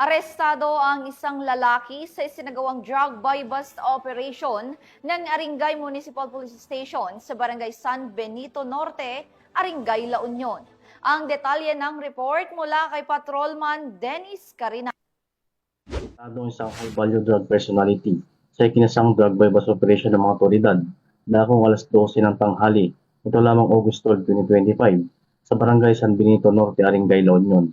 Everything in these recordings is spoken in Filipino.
Arestado ang isang lalaki sa isinagawang drug buy bust operation ng Aringay Municipal Police Station sa Barangay San Benito Norte, Aringay, La Union. Ang detalye ng report mula kay Patrolman Dennis Carina. Adong isang high-value drug personality sa ikinasang drug buy-bust operation ng mga otoridad na kung alas 12 ng tanghali, ito lamang August 12, 2025, sa Barangay San Benito Norte, Aringay, La Union.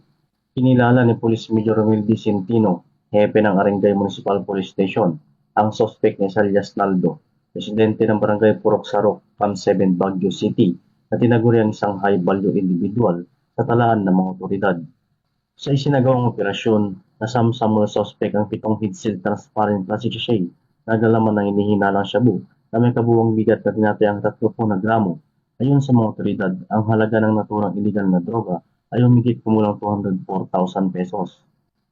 Kinilala ni Police Major Romel D. Centino, hepe ng Aringay Municipal Police Station, ang suspect ni Salias Naldo, residente ng Barangay Purok Sarok, Cam 7, Baguio City, na tinaguri ang isang high-value individual sa talaan ng mga otoridad. Sa isinagawang operasyon, nasamsam mo ng suspect ang 7 head-seal transparent plastic sachet na nagalaman ng hinihinalang shabu na may kabuuang bigat na tinatayang 30 na gramo. Ayon sa mga otoridad, ang halaga ng naturang iligal na droga ay humigit kumulang 204,000 pesos.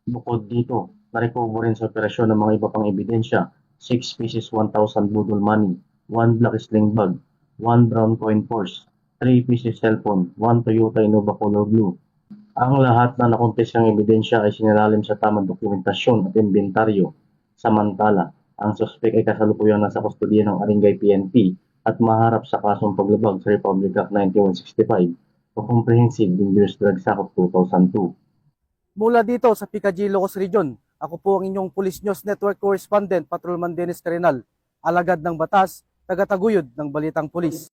Bukod dito, na-recover rin sa operasyon ng mga iba pang ebidensya, 6 pieces 1,000 budol money, 1 black sling bag, 1 brown coin purse, 3 pieces cellphone, 1 Toyota Innova color blue. Ang lahat na nakumpiskang ebidensya ay sinalalim sa tamang dokumentasyon at inventaryo. Samantala, ang suspek ay kasalukuyang nasa kustodiya ng Aringay PNP at maharap sa kasong paglabag sa Republic Act 9165 o Comprehensive Dangerous Drug Act of 2002. Mula dito sa PKG Ilocos Region, ako po ang inyong Police News Network Correspondent, Patrolman Dennis Carinal, alagad ng batas, tagataguyod ng Balitang Pulis.